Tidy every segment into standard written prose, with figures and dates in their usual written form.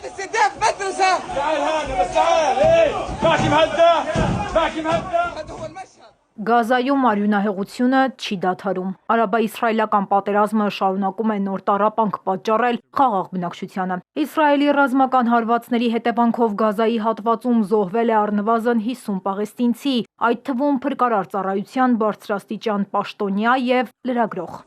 بعد استهداف مدرسة تعال هذا بس تعال ايه باقي مهدى هذا هو المشهد Գազայում արյունահեղությունը չի դադարում։ Արաբա-իսրայելական պատերազմը շարունակում է նոր տառապանք պատճառել խաղաղ բնակչությանը։ Իսրայելի ռազմական հարվածների հետևանքով Գազայի հատվածում զոհվել է առնվազն 50 պաղեստինցի, այդ թվում փրկարար ծառայության բարձրաստիճան պաշտոնյա եւ լրագրող։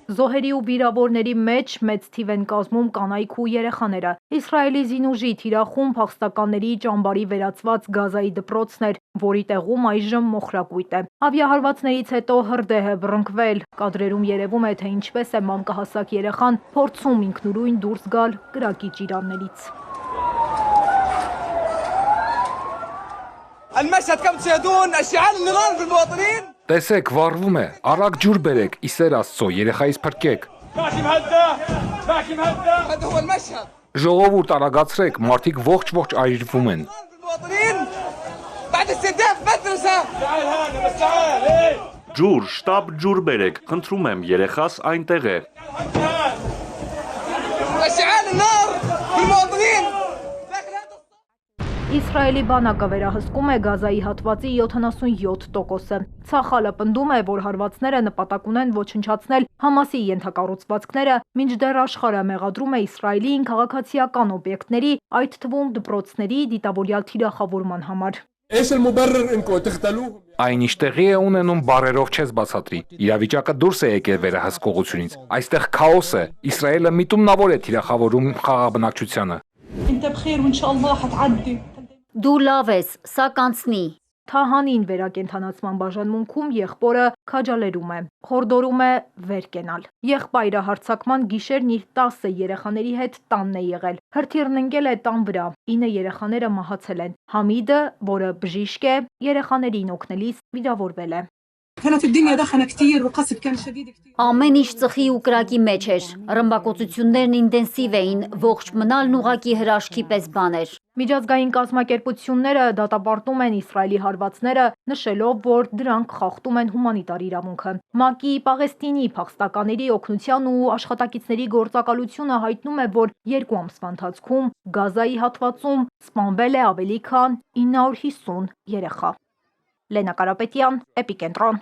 Զոհերի ու վիրավորների մեջ մեծ թիվ են կազմում կանայք ու երեխաները։ Իսրայելի զինուժի թիրախում փախստականների ճամբարի վերածված Գազայի դպրոցն էր, որի տեղում այժմ մոխրակույտ է։ Ավիահարվածներից հետո հրդեհ է բռնկվել։ Կադրերում երևում է, թե ինչպես է մանկահասակ երեխան փորձում ինքնուրույն դուրս գալ կրակի ճիրաններից։ المشهد كم تشاهدون اشعال النيران في المواطنين Տեսեք, վառվում է, արագ ջուր բերեք, իսեր Աստծո, երեխայից փրկեք։ باقي مهدى هذا هو المشهد Ժողովուրդ արագացրեք, մարդիկ ողջ այրվում են։ في المواطنين بعد استهداف مدرسة تعال هذا بس تعال ايه Ջուր, շտապ ջուր բերեք, խնդրում եմ, երեխաս այնտեղ է։ اشعال النار في المواطنين داخل هذا Իսրայելի բանակը վերահսկում է Գազայի հատվածի 77%-ը։ Ցախալը պնդում է, որ հարվածները նպատակ ունեն ոչնչացնել Համասի ենթակառուցվածքները, մինչդեռ աշխարհը մեղադրում է Իսրայելին քաղաքացիական օբյեկտների, այդ թվում դպրոցների դիտավորյալ թիրախավորման համար։ ايش المبرر انكم تختلوهم؟ Այնիշ տեղի է ունենում բարերով չես բացատրի։ Իրավիճակը դուրս է եկել վերահսկողությունից։ Այստեղ քաոս է։ Իսրայելը միտումնավոր է թիրախավորում խաղաղ բնակչությանը։ انت بخير وان شاء الله حتعدي Դու լավ ես, սա կանցնի։ Թահանին վերակենդանացման բաժանմունքում եղբորը քաջալերում է, խորդորում է վեր կենալ։ Եղբայրը հարձակման գիշերն իր 10 երեխաների հետ տանն է եղել։ Հրթիռն ընկել է տան վրա, 9 երեխաները մահացել են։ Համիդը, որը բժիշկ է, երեխաներին օգնելիս վիրավորվել է։ كانت الدنيا دخنة كتير والقصف كان شديد كتير Ամեն ինչ ծխի ու կրակի մեջ էր։ Ռմբակոծություններն ինտենսիվ էին, ողջ մնալն ուղակի հրաշքի պես բան էր։ Միջազգային կազմակերպությունները դատապարտում են Իսրայելի հարվածները, նշելով, որ դրանք խախտում են հումանիտար իրավունքը։ ՄԱԿ-ի Պաղեստինի փախստականների օգնության ու աշխատակիցների գործակալությունը հայտնում է, որ 2 ամսվա ընթացքում Գազայի հատվածում սպանվել է ավելի քան 950 երեխա։ Լենա Կարապետյան, Էպիկենտրոն։